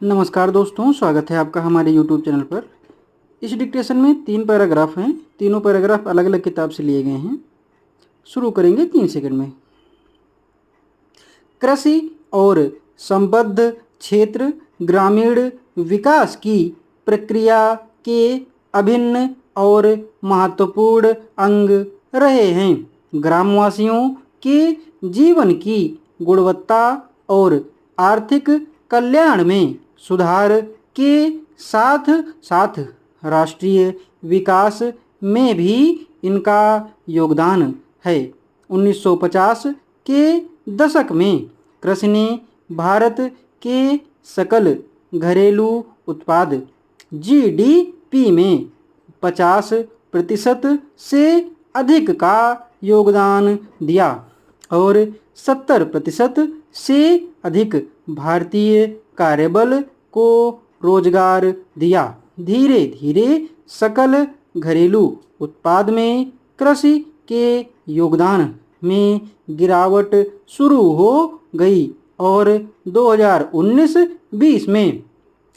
नमस्कार दोस्तों, स्वागत है आपका हमारे YouTube चैनल पर। इस डिक्टेशन में 3 पैराग्राफ हैं। तीनों पैराग्राफ अलग अलग किताब से लिए गए हैं। शुरू करेंगे 3 सेकंड में। कृषि और संबद्ध क्षेत्र ग्रामीण विकास की प्रक्रिया के अभिन्न और महत्वपूर्ण अंग रहे हैं। ग्रामवासियों के जीवन की गुणवत्ता और आर्थिक कल्याण में सुधार के साथ साथ राष्ट्रीय विकास में भी इनका योगदान है। 1950 के दशक में कृषि ने भारत के सकल घरेलू उत्पाद जीडीपी में 50% से अधिक का योगदान दिया और 70% से अधिक भारतीय कार्यबल को रोजगार दिया। धीरे धीरे सकल घरेलू उत्पाद में कृषि के योगदान में गिरावट शुरू हो गई और 2019-20 में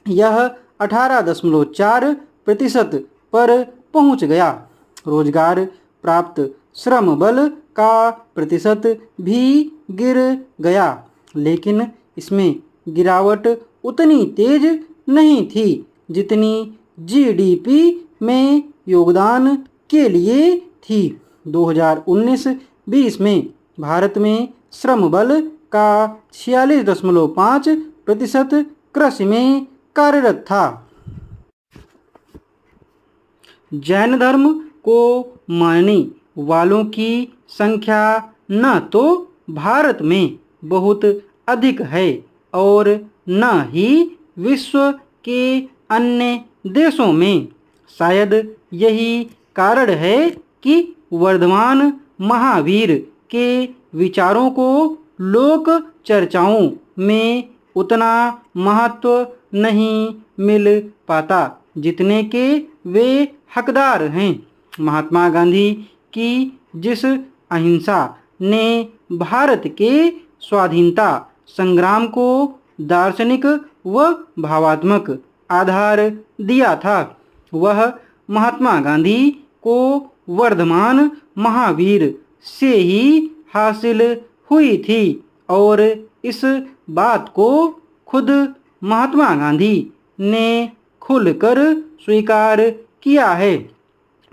यह 18.4% पर पहुंच गया। रोजगार प्राप्त श्रम बल का प्रतिशत भी गिर गया, लेकिन इसमें गिरावट उतनी तेज नहीं थी जितनी जीडीपी में योगदान के लिए थी। 2019-20 में भारत में श्रम बल का 46.5% कृषि में कार्यरत था। जैन धर्म को मानने वालों की संख्या न तो भारत में बहुत अधिक है और न ही विश्व के अन्य देशों में। शायद यही कारण है कि वर्धमान महावीर के विचारों को लोक चर्चाओं में उतना महत्व नहीं मिल पाता जितने के वे हकदार हैं। महात्मा गांधी की जिस अहिंसा ने भारत के स्वाधीनता संग्राम को दार्शनिक व भावात्मक आधार दिया था, वह महात्मा गांधी को वर्धमान महावीर से ही हासिल हुई थी और इस बात को खुद महात्मा गांधी ने खुलकर स्वीकार किया है।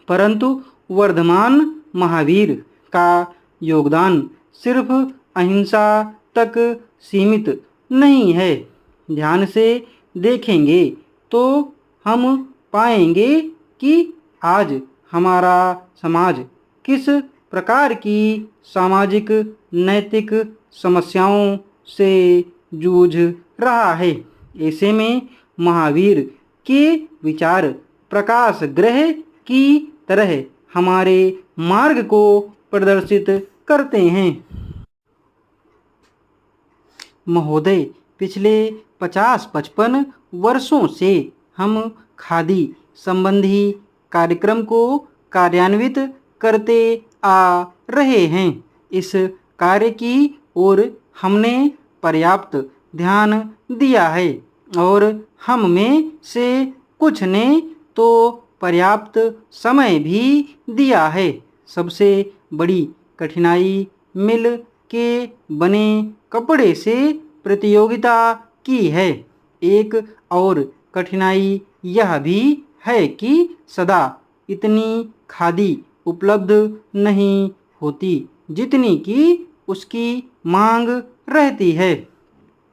परंतु वर्धमान महावीर का योगदान सिर्फ अहिंसा तक सीमित नहीं है। ध्यान से देखेंगे तो हम पाएंगे कि आज हमारा समाज किस प्रकार की सामाजिक नैतिक समस्याओं से जूझ रहा है। ऐसे में महावीर के विचार प्रकाश ग्रह की तरह हमारे मार्ग को प्रदर्शित करते हैं। महोदय, पिछले 50-55 वर्षों से हम खादी संबंधी कार्यक्रम को कार्यान्वित करते आ रहे हैं। इस कार्य की ओर हमने पर्याप्त ध्यान दिया है और हम में से कुछ ने तो पर्याप्त समय भी दिया है। सबसे बड़ी कठिनाई मिल के बने कपड़े से प्रतियोगिता की है। एक और कठिनाई यह भी है कि सदा इतनी खादी उपलब्ध नहीं होती जितनी कि उसकी मांग रहती है।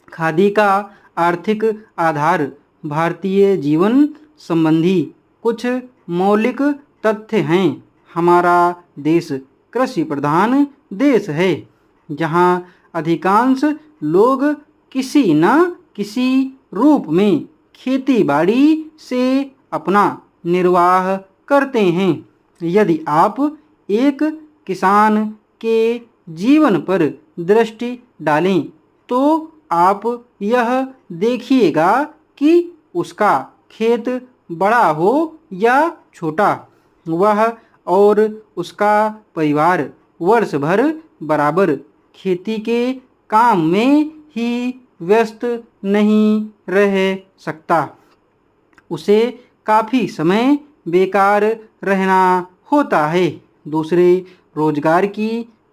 खादी का आर्थिक आधार भारतीय जीवन संबंधी कुछ मौलिक तथ्य हैं। हमारा देश कृषि प्रधान देश है, जहाँ अधिकांश लोग किसी न किसी रूप में खेती बाड़ी से अपना निर्वाह करते हैं। यदि आप एक किसान के जीवन पर दृष्टि डालें तो आप यह देखिएगा कि उसका खेत बड़ा हो या छोटा, वह और उसका परिवार वर्ष भर बराबर खेती के काम में ही व्यस्त नहीं रह सकता। उसे काफ़ी समय बेकार रहना होता है। दूसरे रोजगार की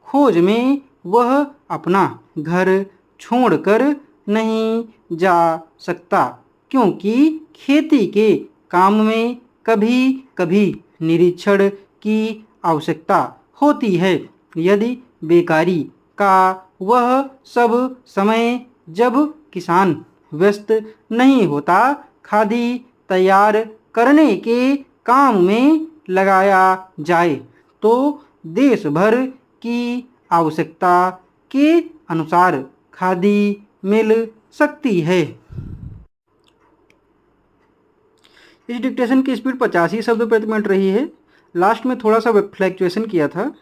खोज में वह अपना घर छोड़कर नहीं जा सकता, क्योंकि खेती के काम में कभी कभी निरीक्षण की आवश्यकता होती है। यदि बेकारी का वह सब समय जब किसान व्यस्त नहीं होता खादी तैयार करने के काम में लगाया जाए तो देश भर की आवश्यकता के अनुसार खादी मिल सकती है। इस डिक्टेशन की स्पीड 85 शब्द प्रति मिनट रही है। लास्ट में थोड़ा सा फ्लैक्चुएशन किया था।